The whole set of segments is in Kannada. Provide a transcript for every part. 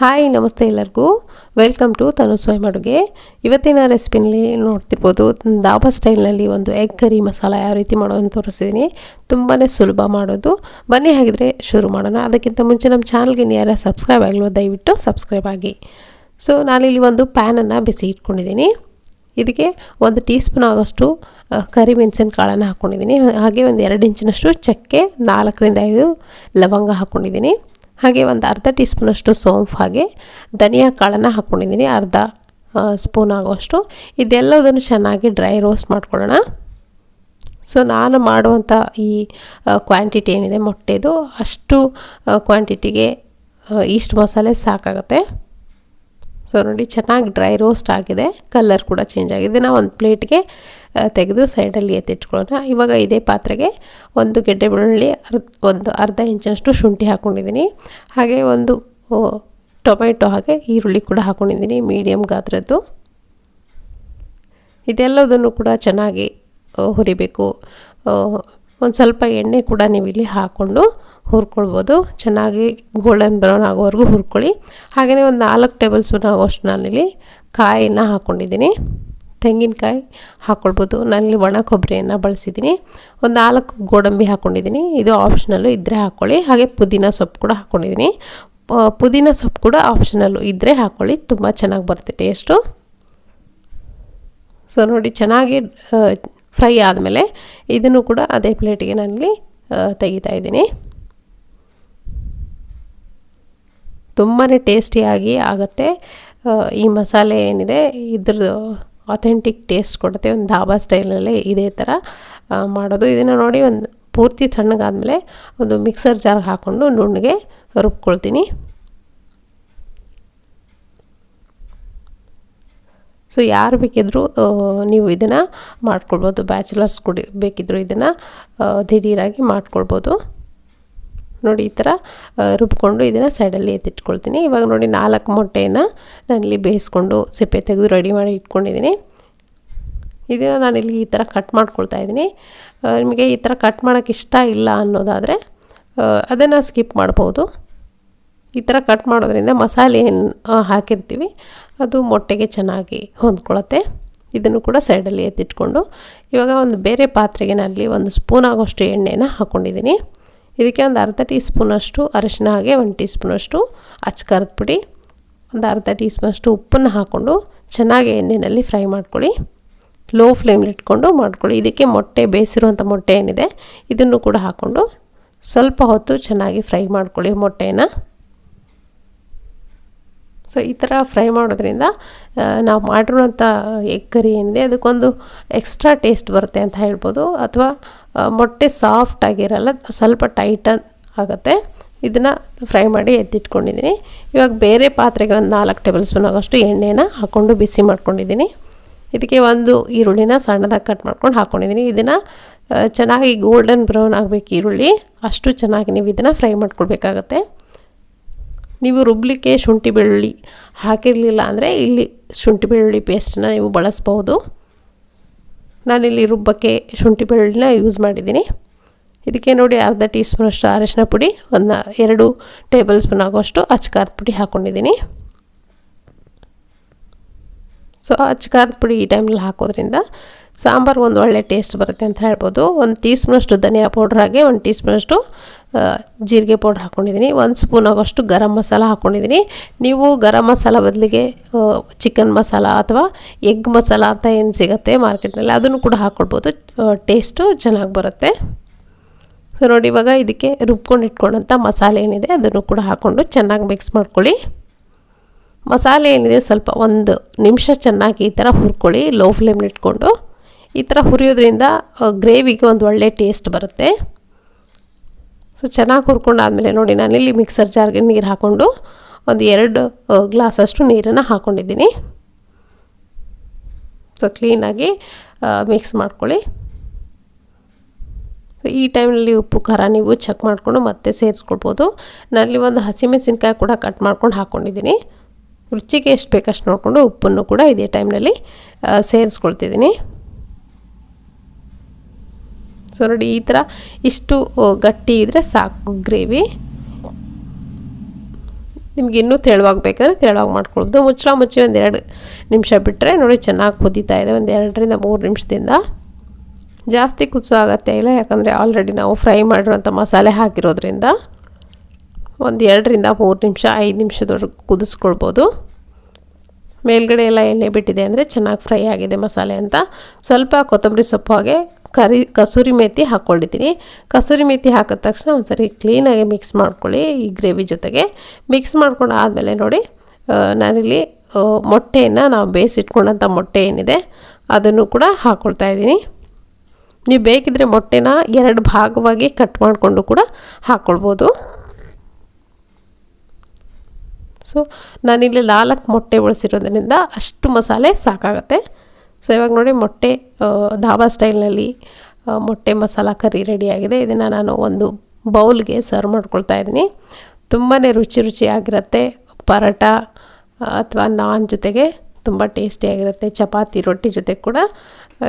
ಹಾಯ್ ನಮಸ್ತೆ ಎಲ್ಲರಿಗೂ ವೆಲ್ಕಮ್ ಟು ತನುಸ್ವಯಂ ಅಡುಗೆ. ಇವತ್ತಿನ ರೆಸಿಪಿನಲ್ಲಿ ನೋಡ್ತಿರ್ಬೋದು ಧಾಬಾ ಸ್ಟೈಲ್ನಲ್ಲಿ ಒಂದು ಎಗ್ ಕರಿ ಮಸಾಲ ಯಾವ ರೀತಿ ಮಾಡೋದು ತೋರಿಸ್ತಿದ್ದೀನಿ. ತುಂಬಾ ಸುಲಭ ಮಾಡೋದು. ಬನ್ನಿ ಹಾಗಿದ್ರೆ ಶುರು ಮಾಡೋಣ. ಅದಕ್ಕಿಂತ ಮುಂಚೆ ನಮ್ಮ ಚಾನಲ್ಗೆ ಯಾರು ಸಬ್ಸ್ಕ್ರೈಬ್ ಆಗಿಲ್ವೋ ದಯವಿಟ್ಟು ಸಬ್ಸ್ಕ್ರೈಬ್ ಆಗಿ. ಸೊ ನಾನಿಲ್ಲಿ ಒಂದು ಪ್ಯಾನನ್ನು ಬಿಸಿ ಇಟ್ಕೊಂಡಿದ್ದೀನಿ. ಇದಕ್ಕೆ 1 ಟೀ ಸ್ಪೂನ್ ಆಗೋಷ್ಟು ಕರಿಮೆಣಸಿನ ಕಾಳನ್ನು ಹಾಕ್ಕೊಂಡಿದ್ದೀನಿ. ಹಾಗೆ ಒಂದು 2 ಇಂಚಿನಷ್ಟು ಚಕ್ಕೆ, 4 ರಿಂದ 5 ಲವಂಗ ಹಾಕ್ಕೊಂಡಿದ್ದೀನಿ. ಹಾಗೆ ಒಂದು ಅರ್ಧ ಟೀ ಸ್ಪೂನಷ್ಟು ಸೋಂಪು, ಹಾಗೆ ಧನಿಯಾ ಕಾಳನ್ನು ಹಾಕ್ಕೊಂಡಿದ್ದೀನಿ ಅರ್ಧ ಸ್ಪೂನ್ ಆಗೋಷ್ಟು. ಇದೆಲ್ಲದನ್ನು ಚೆನ್ನಾಗಿ ಡ್ರೈ ರೋಸ್ಟ್ ಮಾಡ್ಕೊಳ್ಳೋಣ. ಸೊ ನಾನು ಮಾಡುವಂಥ ಈ ಕ್ವಾಂಟಿಟಿ ಏನಿದೆ ಮೊಟ್ಟೆದು, ಅಷ್ಟು ಕ್ವಾಂಟಿಟಿಗೆ ಇಷ್ಟು ಮಸಾಲೆ ಸಾಕಾಗುತ್ತೆ. ಸೊ ನೋಡಿ ಚೆನ್ನಾಗಿ ಡ್ರೈ ರೋಸ್ಟ್ ಆಗಿದೆ, ಕಲರ್ ಕೂಡ ಚೇಂಜ್ ಆಗಿದೆ. ನಾವು ಒಂದು ಪ್ಲೇಟ್ಗೆ ತೆಗೆದು ಸೈಡಲ್ಲಿ ಎತ್ತಿಟ್ಕೊಳ್ಳೋಣ. ಇವಾಗ ಇದೇ ಪಾತ್ರೆಗೆ 1 ಗೆಡ್ಡೆ ಬೆಳ್ಳುಳ್ಳಿ, ಒಂದು ಅರ್ಧ ಇಂಚಿನಷ್ಟು ಶುಂಠಿ ಹಾಕ್ಕೊಂಡಿದ್ದೀನಿ. ಹಾಗೆ ಒಂದು ಟೊಮೆಟೊ, ಹಾಗೆ ಈರುಳ್ಳಿ ಕೂಡ ಹಾಕ್ಕೊಂಡಿದ್ದೀನಿ ಮೀಡಿಯಮ್ ಗಾತ್ರದ್ದು. ಇದೆಲ್ಲದನ್ನು ಕೂಡ ಚೆನ್ನಾಗಿ ಹುರಿಬೇಕು. ಒಂದು ಸ್ವಲ್ಪ ಎಣ್ಣೆ ಕೂಡ ನೀವು ಇಲ್ಲಿ ಹಾಕ್ಕೊಂಡು ಹುರ್ಕೊಳ್ಬೋದು. ಚೆನ್ನಾಗಿ ಗೋಲ್ಡನ್ ಬ್ರೌನ್ ಆಗೋವರೆಗೂ ಹುರ್ಕೊಳ್ಳಿ. ಹಾಗೆಯೇ ಒಂದು 4 ಟೇಬಲ್ ಸ್ಪೂನ್ ಆಗೋಷ್ಟು ನಾನಿಲ್ಲಿ ಕಾಯಿನ ಹಾಕ್ಕೊಂಡಿದ್ದೀನಿ. ತೆಂಗಿನಕಾಯಿ ಹಾಕ್ಕೊಳ್ಬೋದು. ನಾನಿಲ್ಲಿ ಒಣ ಕೊಬ್ಬರಿಯನ್ನು ಬಳಸಿದ್ದೀನಿ. ಒಂದು 4 ಗೋಡಂಬಿ ಹಾಕ್ಕೊಂಡಿದ್ದೀನಿ. ಇದು ಆಪ್ಷನಲ್ಲು ಇದ್ದರೆ ಹಾಕ್ಕೊಳ್ಳಿ. ಹಾಗೆ ಪುದೀನ ಸೊಪ್ಪು ಕೂಡ ಹಾಕ್ಕೊಂಡಿದ್ದೀನಿ. ಪುದೀನ ಸೊಪ್ಪು ಕೂಡ ಆಪ್ಷನಲ್ಲು ಇದ್ದರೆ ಹಾಕ್ಕೊಳ್ಳಿ, ತುಂಬ ಚೆನ್ನಾಗಿ ಬರುತ್ತೆ ಟೇಸ್ಟು. ಸೊ ನೋಡಿ ಚೆನ್ನಾಗಿ ಫ್ರೈ ಆದಮೇಲೆ ಇದನ್ನು ಕೂಡ ಅದೇ ಪ್ಲೇಟಿಗೆ ನಾನಿಲ್ಲಿ ತೆಗಿತಾ ಇದ್ದೀನಿ. ತುಂಬಾ ಟೇಸ್ಟಿಯಾಗಿ ಆಗುತ್ತೆ. ಈ ಮಸಾಲೆ ಏನಿದೆ ಇದ್ರದ್ದು ಅಥೆಂಟಿಕ್ ಟೇಸ್ಟ್ ಕೊಡುತ್ತೆ. ಒಂದು ಧಾಬಾ ಸ್ಟೈಲಲ್ಲೇ ಇದೇ ಥರ ಮಾಡೋದು. ಇದನ್ನು ನೋಡಿ ಒಂದು ಪೂರ್ತಿ ತಣ್ಣಗಾದ್ಮೇಲೆ ಒಂದು ಮಿಕ್ಸರ್ ಜಾರ್ಗೆ ಹಾಕ್ಕೊಂಡು ನುಣ್ಣಗೆ ರುಬ್ಕೊಳ್ತೀನಿ. ಸೊ ಯಾರು ಬೇಕಿದ್ದರೂ ನೀವು ಇದನ್ನು ಮಾಡ್ಕೊಳ್ಬೋದು. ಬ್ಯಾಚುಲರ್ಸ್ ಕೂಡ ಬೇಕಿದ್ದರೂ ಇದನ್ನು ದಿಢೀರಾಗಿ ಮಾಡ್ಕೊಳ್ಬೋದು. ನೋಡಿ ಈ ಥರ ರುಬ್ಕೊಂಡು ಇದನ್ನು ಸೈಡಲ್ಲಿ ಎತ್ತಿಟ್ಕೊಳ್ತೀನಿ. ಇವಾಗ ನೋಡಿ 4 ಮೊಟ್ಟೆಯನ್ನು ನಾನಿಲ್ಲಿ ಬೇಯಿಸ್ಕೊಂಡು ಸಿಪ್ಪೆ ತೆಗೆದು ರೆಡಿ ಮಾಡಿ ಇಟ್ಕೊಂಡಿದ್ದೀನಿ. ಇದನ್ನು ನಾನಿಲ್ಲಿ ಈ ಥರ ಕಟ್ ಮಾಡ್ಕೊಳ್ತಾ ಇದ್ದೀನಿ. ನಿಮಗೆ ಈ ಥರ ಕಟ್ ಮಾಡೋಕ್ಕೆ ಇಷ್ಟ ಇಲ್ಲ ಅನ್ನೋದಾದರೆ ಅದನ್ನು ಸ್ಕಿಪ್ ಮಾಡ್ಬೋದು. ಈ ಥರ ಕಟ್ ಮಾಡೋದ್ರಿಂದ ಮಸಾಲೆ ಏನು ಹಾಕಿರ್ತೀವಿ ಅದು ಮೊಟ್ಟೆಗೆ ಚೆನ್ನಾಗಿ ಹೊಂದ್ಕೊಳ್ಳುತ್ತೆ. ಇದನ್ನು ಕೂಡ ಸೈಡಲ್ಲಿ ಎತ್ತಿಟ್ಕೊಂಡು ಇವಾಗ ಒಂದು ಬೇರೆ ಪಾತ್ರೆಗೆ ನಾನಲ್ಲಿ 1 ಸ್ಪೂನ್ ಆಗೋಷ್ಟು ಎಣ್ಣೆನ ಹಾಕ್ಕೊಂಡಿದ್ದೀನಿ. ಇದಕ್ಕೆ ಒಂದು ಅರ್ಧ ಟೀ ಸ್ಪೂನಷ್ಟು ಅರಿಶಿನ, ಹಾಗೆ 1 ಟೀ ಸ್ಪೂನಷ್ಟು ಅಚ್ಚಕಾರದ ಪುಡಿ, ಒಂದು ಅರ್ಧ ಟೀ ಸ್ಪೂನಷ್ಟು ಉಪ್ಪನ್ನು ಹಾಕ್ಕೊಂಡು ಚೆನ್ನಾಗಿ ಎಣ್ಣೆಯಲ್ಲಿ ಫ್ರೈ ಮಾಡ್ಕೊಳ್ಳಿ. ಲೋ ಫ್ಲೇಮ್ಲಿ ಇಟ್ಕೊಂಡು ಮಾಡ್ಕೊಳ್ಳಿ. ಇದಕ್ಕೆ ಮೊಟ್ಟೆ, ಬೇಯಿಸಿರುವಂಥ ಮೊಟ್ಟೆ ಏನಿದೆ ಇದನ್ನು ಕೂಡ ಹಾಕ್ಕೊಂಡು ಸ್ವಲ್ಪ ಹೊತ್ತು ಚೆನ್ನಾಗಿ ಫ್ರೈ ಮಾಡ್ಕೊಳ್ಳಿ ಮೊಟ್ಟೆನ. ಸೊ ಈ ಥರ ಫ್ರೈ ಮಾಡೋದ್ರಿಂದ ನಾವು ಮಾಡಿರುವಂಥ ಎಗ್ ಕರಿ ಏನಿದೆ ಅದಕ್ಕೊಂದು ಎಕ್ಸ್ಟ್ರಾ ಟೇಸ್ಟ್ ಬರುತ್ತೆ ಅಂತ ಹೇಳ್ಬೋದು. ಅಥವಾ ಮೊಟ್ಟೆ ಸಾಫ್ಟಾಗಿರಲ್ಲ, ಸ್ವಲ್ಪ ಟೈಟನ್ ಆಗುತ್ತೆ. ಇದನ್ನು ಫ್ರೈ ಮಾಡಿ ಎತ್ತಿಟ್ಕೊಂಡಿದ್ದೀನಿ. ಇವಾಗ ಬೇರೆ ಪಾತ್ರೆಗೆ ಒಂದು 4 ಟೇಬಲ್ ಸ್ಪೂನ್ ಆಗೋಷ್ಟು ಎಣ್ಣೆನ ಹಾಕ್ಕೊಂಡು ಬಿಸಿ ಮಾಡ್ಕೊಂಡಿದ್ದೀನಿ. ಇದಕ್ಕೆ 1 ಈರುಳ್ಳಿನ ಸಣ್ಣದಾಗಿ ಕಟ್ ಮಾಡ್ಕೊಂಡು ಹಾಕ್ಕೊಂಡಿದ್ದೀನಿ. ಇದನ್ನು ಚೆನ್ನಾಗಿ ಗೋಲ್ಡನ್ ಬ್ರೌನ್ ಆಗಬೇಕು ಈರುಳ್ಳಿ, ಅಷ್ಟು ಚೆನ್ನಾಗಿ ನೀವು ಇದನ್ನು ಫ್ರೈ ಮಾಡ್ಕೊಳ್ಬೇಕಾಗತ್ತೆ. ನೀವು ರುಬ್ಲಿಕ್ಕೆ ಶುಂಠಿ ಬೆಳ್ಳುಳ್ಳಿ ಹಾಕಿರಲಿಲ್ಲ ಅಂದರೆ ಇಲ್ಲಿ ಶುಂಠಿ ಬೆಳ್ಳುಳ್ಳಿ ಪೇಸ್ಟನ್ನ ನೀವು ಬಳಸ್ಬೋದು. ನಾನಿಲ್ಲಿ ರುಬ್ಬಕ್ಕೆ ಶುಂಠಿ ಬೆಳ್ಳುಳ್ಳಿನ ಯೂಸ್ ಮಾಡಿದ್ದೀನಿ. ಇದಕ್ಕೆ ನೋಡಿ ಅರ್ಧ ಟೀ ಸ್ಪೂನಷ್ಟು ಅರಿಶಿನ ಪುಡಿ, 2 ಟೇಬಲ್ ಸ್ಪೂನ್ ಆಗೋಷ್ಟು ಅಚ್ಚಕಾರದ ಪುಡಿ ಹಾಕ್ಕೊಂಡಿದ್ದೀನಿ. ಸೊ ಅಚ್ಚಕಾರದ ಪುಡಿ ಈ ಟೈಮಲ್ಲಿ ಹಾಕೋದ್ರಿಂದ ಸಾಂಬಾರು ಒಂದು ಒಳ್ಳೆ ಟೇಸ್ಟ್ ಬರುತ್ತೆ ಅಂತ ಹೇಳ್ಬೋದು. 1 ಟೀ ಸ್ಪೂನಷ್ಟು ಧನಿಯಾ ಪೌಡ್ರ್, ಹಾಗೆ 1 ಟೀ ಸ್ಪೂನಷ್ಟು ಜೀರಿಗೆ ಪೌಡ್ರ್ ಹಾಕ್ಕೊಂಡಿದ್ದೀನಿ. 1 ಸ್ಪೂನ್ ಆಗೋಷ್ಟು ಗರಂ ಮಸಾಲ ಹಾಕ್ಕೊಂಡಿದ್ದೀನಿ. ನೀವು ಗರಂ ಮಸಾಲ ಬದಲಿಗೆ ಚಿಕನ್ ಮಸಾಲ ಅಥವಾ ಎಗ್ ಮಸಾಲ ಅಂತ ಏನು ಸಿಗುತ್ತೆ ಮಾರ್ಕೆಟ್ನಲ್ಲಿ ಅದನ್ನು ಕೂಡ ಹಾಕ್ಕೊಳ್ಬೋದು. ಟೇಸ್ಟು ಚೆನ್ನಾಗಿ ಬರುತ್ತೆ. ಸೊ ನೋಡಿ ಇವಾಗ ಇದಕ್ಕೆ ರುಬ್ಕೊಂಡು ಇಟ್ಕೊಂಡಂಥ ಮಸಾಲೆ ಏನಿದೆ ಅದನ್ನು ಕೂಡ ಹಾಕ್ಕೊಂಡು ಚೆನ್ನಾಗಿ ಮಿಕ್ಸ್ ಮಾಡ್ಕೊಳ್ಳಿ. ಮಸಾಲೆ ಏನಿದೆ ಸ್ವಲ್ಪ 1 ನಿಮಿಷ ಚೆನ್ನಾಗಿ ಈ ಥರ ಹುರ್ಕೊಳ್ಳಿ. ಲೋ ಫ್ಲೇಮ್ಲಿ ಇಟ್ಕೊಂಡು ಈ ಥರ ಹುರಿಯೋದ್ರಿಂದ ಗ್ರೇವಿಗೆ ಒಂದು ಒಳ್ಳೆ ಟೇಸ್ಟ್ ಬರುತ್ತೆ. ಸೊ ಚೆನ್ನಾಗಿ ಹುರ್ಕೊಂಡಾದಮೇಲೆ ನೋಡಿ ನಾನಿಲ್ಲಿ ಮಿಕ್ಸರ್ ಜಾರ್ಗೆ ನೀರು ಹಾಕ್ಕೊಂಡು ಒಂದು 2 ಗ್ಲಾಸಷ್ಟು ನೀರನ್ನು ಹಾಕ್ಕೊಂಡಿದ್ದೀನಿ. ಸೊ ಕ್ಲೀನಾಗಿ ಮಿಕ್ಸ್ ಮಾಡ್ಕೊಳ್ಳಿ. ಸೊ ಈ ಟೈಮಲ್ಲಿ ಉಪ್ಪು ಖಾರ ನೀವು ಚೆಕ್ ಮಾಡಿಕೊಂಡು ಮತ್ತೆ ಸೇರಿಸ್ಕೊಳ್ಬೋದು. ನಾನಲ್ಲಿ ಒಂದು ಹಸಿಮೆಣಸಿನ್ಕಾಯಿ ಕೂಡ ಕಟ್ ಮಾಡ್ಕೊಂಡು ಹಾಕ್ಕೊಂಡಿದ್ದೀನಿ. ರುಚಿಗೆ ಎಷ್ಟು ಬೇಕಷ್ಟು ನೋಡಿಕೊಂಡು ಉಪ್ಪನ್ನು ಕೂಡ ಇದೇ ಟೈಮ್ನಲ್ಲಿ ಸೇರಿಸ್ಕೊಳ್ತಿದ್ದೀನಿ. ಸೊ ನೋಡಿ ಈ ಥರ ಇಷ್ಟು ಗಟ್ಟಿ ಇದ್ದರೆ ಸಾಕು ಗ್ರೇವಿ. ನಿಮ್ಗೆ ಇನ್ನೂ ತೆಳುವಾಗಬೇಕಾದ್ರೆ ತೆಳುವಾಗಿ ಮಾಡ್ಕೊಳ್ಬೋದು. ಮುಚ್ಚಿ ಒಂದು 2 ನಿಮಿಷ ಬಿಟ್ಟರೆ ನೋಡಿ ಚೆನ್ನಾಗಿ ಕುದೀತಾ ಇದೆ. ಒಂದು 2 ರಿಂದ 3 ನಿಮಿಷದಿಂದ. ಜಾಸ್ತಿ ಕುದಿಸೋ ಅಗತ್ಯ ಇಲ್ಲ, ಯಾಕಂದರೆ ಆಲ್ರೆಡಿ ನಾವು ಫ್ರೈ ಮಾಡಿರೋಂಥ ಮಸಾಲೆ ಹಾಕಿರೋದ್ರಿಂದ. ಒಂದು 2 ರಿಂದ 3 ನಿಮಿಷ 5 ನಿಮಿಷದವರೆಗೂ ಕುದಿಸ್ಕೊಳ್ಬೋದು. ಮೇಲ್ಗಡೆ ಎಲ್ಲ ಎಣ್ಣೆ ಬಿಟ್ಟಿದೆ ಅಂದರೆ ಚೆನ್ನಾಗಿ ಫ್ರೈ ಆಗಿದೆ ಮಸಾಲೆ ಅಂತ. ಸ್ವಲ್ಪ ಕೊತ್ತಂಬರಿ ಸೊಪ್ಪು ಹಾಗೆ ಕಸೂರಿ ಮೇಥಿ ಹಾಕ್ಕೊಂಡಿದ್ದೀನಿ. ಕಸೂರಿ ಮೇಥಿ ಹಾಕಿದ ತಕ್ಷಣ ಒಂದು ಸರಿ ಕ್ಲೀನಾಗಿ ಮಿಕ್ಸ್ ಮಾಡ್ಕೊಳ್ಳಿ ಈ ಗ್ರೇವಿ ಜೊತೆಗೆ. ಮಿಕ್ಸ್ ಮಾಡ್ಕೊಂಡು ಆದಮೇಲೆ ನೋಡಿ ನಾನಿಲ್ಲಿ ಮೊಟ್ಟೆಯನ್ನು ನಾವು ಬೇಯಿಸಿಟ್ಕೊಂಡಂಥ ಮೊಟ್ಟೆ ಏನಿದೆ ಅದನ್ನು ಕೂಡ ಹಾಕ್ಕೊಳ್ತಾ ಇದ್ದೀನಿ. ನೀವು ಬೇಕಿದ್ದರೆ ಮೊಟ್ಟೆನ 2 ಭಾಗವಾಗಿ ಕಟ್ ಮಾಡಿಕೊಂಡು ಕೂಡ ಹಾಕ್ಕೊಳ್ಬೋದು. ಸೊ ನಾನಿಲ್ಲಿ 4 ಮೊಟ್ಟೆ ಬಳಸಿರೋದ್ರಿಂದ ಅಷ್ಟು ಮಸಾಲೆ ಸಾಕಾಗುತ್ತೆ. ಸೊ ಇವಾಗ ನೋಡಿ ಮೊಟ್ಟೆ ಧಾಬಾ ಸ್ಟೈಲ್ನಲ್ಲಿ ಮೊಟ್ಟೆ ಮಸಾಲ ಕರಿ ರೆಡಿಯಾಗಿದೆ. ಇದನ್ನು ನಾನು ಒಂದು ಬೌಲ್ಗೆ ಸರ್ವ್ ಮಾಡ್ಕೊಳ್ತಾ ಇದ್ದೀನಿ. ತುಂಬಾ ರುಚಿಯಾಗಿರುತ್ತೆ. ಪರೋಟ ಅಥವಾ ನಾನ್ ಜೊತೆಗೆ ತುಂಬ ಟೇಸ್ಟಿಯಾಗಿರುತ್ತೆ. ಚಪಾತಿ ರೊಟ್ಟಿ ಜೊತೆ ಕೂಡ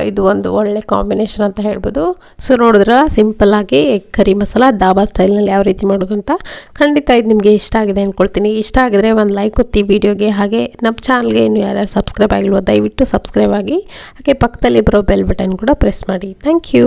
ಇದು ಒಂದು ಒಳ್ಳೆ ಕಾಂಬಿನೇಷನ್ ಅಂತ ಹೇಳ್ಬೋದು. ಸೊ ನೋಡಿದ್ರೆ ಸಿಂಪಲ್ಲಾಗಿ ಎಗ್ ಕರಿ ಮಸಾಲ ಧಾಬಾ ಸ್ಟೈಲ್ನಲ್ಲಿ ಯಾವ ರೀತಿ ಮಾಡೋದು ಅಂತ. ಖಂಡಿತ ಇದು ನಿಮಗೆ ಇಷ್ಟ ಆಗಿದೆ ಅಂದ್ಕೊಳ್ತೀನಿ. ಇಷ್ಟ ಆಗಿದ್ರೆ ಒಂದು ಲೈಕ್ ಒತ್ತಿ ವಿಡಿಯೋಗೆ. ಹಾಗೆ ನಮ್ಮ ಚಾನಲ್ಗೆ ಇನ್ನು ಯಾರ್ಯಾರು ಸಬ್ಸ್ಕ್ರೈಬ್ ಆಗಿಲ್ವೋ ದಯವಿಟ್ಟು ಸಬ್ಸ್ಕ್ರೈಬ್ ಆಗಿ. ಹಾಗೆ ಪಕ್ಕದಲ್ಲಿ ಬರೋ ಬೆಲ್ ಬಟನ್ ಕೂಡ ಪ್ರೆಸ್ ಮಾಡಿ. Thank you.